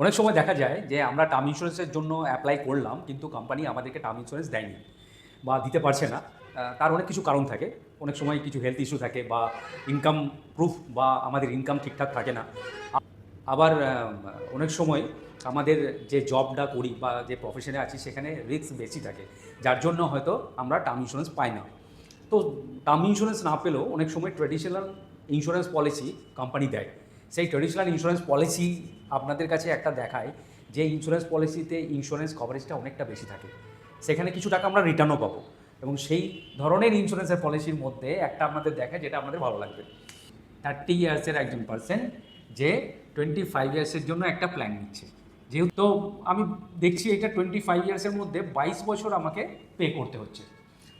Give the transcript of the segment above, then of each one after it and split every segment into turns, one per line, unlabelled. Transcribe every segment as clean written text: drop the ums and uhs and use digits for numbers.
অনেক সময় দেখা যায় যে আমরা টার্ম ইন্স্যুরেন্সের জন্য অ্যাপ্লাই করলাম, কিন্তু কোম্পানি আমাদেরকে টার্ম ইন্স্যুরেন্স দেয়নি বা দিতে পারছে না। তার অনেক কিছু কারণ থাকে। অনেক সময় কিছু হেলথ ইস্যু থাকে বা ইনকাম প্রুফ বা আমাদের ইনকাম ঠিকঠাক থাকে না। আবার অনেক সময় আমাদের যে জবটা করি বা যে প্রফেশনে আছি সেখানে রিস্ক বেশি থাকে, যার জন্য হয়তো আমরা টার্ম ইন্স্যুরেন্স পাই না। তো টার্ম ইন্স্যুরেন্স না পেলেও অনেক সময় ট্র্যাডিশনাল ইন্স্যুরেন্স পলিসি কোম্পানি দেয়। সেই ট্র্যাডিশনাল ইন্স্যুরেন্স পলিসি আপনাদের কাছে একটা দেখায় যে ইন্স্যুরেন্স পলিসিতে ইন্স্যুরেন্স কভারেজটা অনেকটা বেশি থাকে, সেখানে কিছু টাকা আমরা রিটার্নও পাবো। এবং সেই ধরনের ইন্স্যুরেন্সের পলিসির মধ্যে একটা আপনাদের দেখায় যেটা আমাদের ভালো লাগবে। 30 ইয়ার্সের একজন পার্সন যে 25 ইয়ার্সের জন্য একটা প্ল্যান নিচ্ছে, যেহেতু আমি দেখছি এটা 25 ইয়ার্সের মধ্যে 22 বছর আমাকে পে করতে হচ্ছে।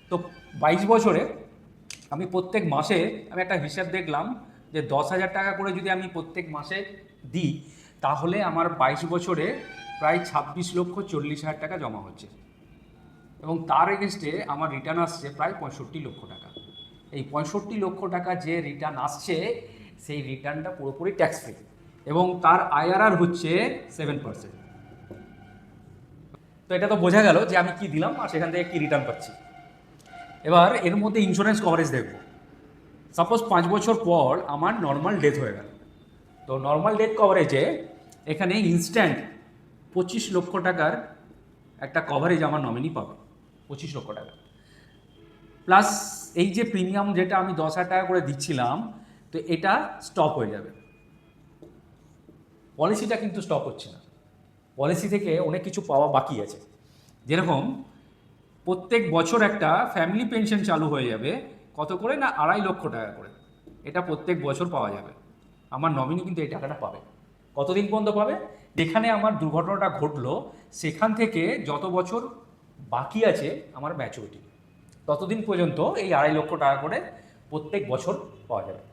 তো 22 বছরে আমি প্রত্যেক মাসে আমি একটা হিসাব দেখলাম যে 10,000 টাকা করে যদি আমি প্রত্যেক মাসে দিই, তাহলে আমার 22 বছরে প্রায় 26,40,000 টাকা জমা হচ্ছে। এবং তার এগেনস্টে আমার রিটার্ন আসছে প্রায় 65 লক্ষ টাকা। এই 65 লক্ষ টাকা যে রিটার্ন আসছে, সেই রিটার্নটা পুরোপুরি ট্যাক্স ফ্রি এবং তার আইআরআর হচ্ছে 7%। তো এটা তো বোঝা গেল যে আমি কি দিলাম আর সেখান থেকে কি রিটার্ন পাচ্ছি। এবার এর মধ্যে ইন্স্যুরেন্স কভারেজ দেখব। সাপোজ 5 বছর পর আমার নর্মাল ডেথ হয়ে গেল, তো নর্মাল ডেথ কভারেজে এখানে ইনস্ট্যান্ট 25 লক্ষ টাকার একটা কভারেজ আমার নমিনি পাবে। 25 লক্ষ টাকা প্লাস এই যে প্রিমিয়াম যেটা আমি 10,000 টাকা করে দিচ্ছিলাম, তো এটা স্টপ হয়ে যাবে। পলিসিটা কিন্তু স্টপ হচ্ছে না, পলিসি থেকে অনেক কিছু পাওয়া বাকি আছে। যেরকম প্রত্যেক বছর একটা ফ্যামিলি পেনশন চালু হয়ে যাবে, কত করে না 2.5 লক্ষ টাকা করে। এটা প্রত্যেক বছর পাওয়া যাবে। আমার নমিনি কিন্তু এই টাকাটা পাবে। কতদিন পর্যন্ত পাবে? যেখানে আমার দুর্ঘটনাটা ঘটলো সেখান থেকে যত বছর বাকি আছে আমার ম্যাচুরিটি, ততদিন পর্যন্ত এই 2.5 লক্ষ টাকা করে প্রত্যেক বছর পাওয়া যাবে।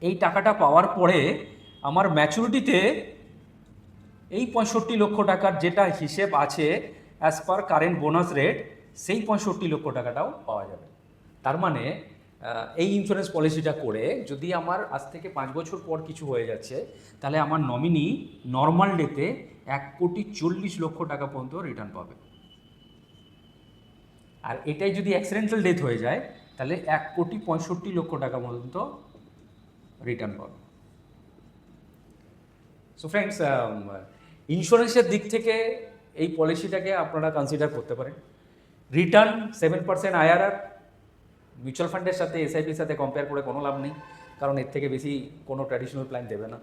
এই টাকাটা পাওয়ার পরে আমার ম্যাচুরিটিতে এই 65 লক্ষ টাকার যেটা হিসেব আছে as per current bonus rate, সেই 65 লক্ষ টাকাটাও পাওয়া যাবে। তার মানে এই ইন্স্যুরেন্স পলিসিটা করে যদি আমার আজ থেকে 5 বছর পর কিছু হয়ে যাচ্ছে, তাহলে আমার নমিনি নর্মাল ডেতে 1,40,40,00,000 টাকা পর্যন্ত রিটার্ন পাবে। আর এটাই যদি অ্যাক্সিডেন্টাল ডেথ হয়ে যায়, তাহলে 1,65,00,000 টাকা পর্যন্ত রিটার্ন পাবে। সো ফ্রেন্ডস, ইন্স্যুরেন্সের দিক থেকে এই পলিসিটাকে আপনারা কনসিডার করতে পারেন। রিটার্ন 7% আইআরআর, মিউচুয়াল ফান্ডের সাথে এসআইপির সাথে কম্পেয়ার করে কোনো লাভ নেই, কারণ এর থেকে বেশি কোনো ট্র্যাডিশনাল প্ল্যান দেবে না।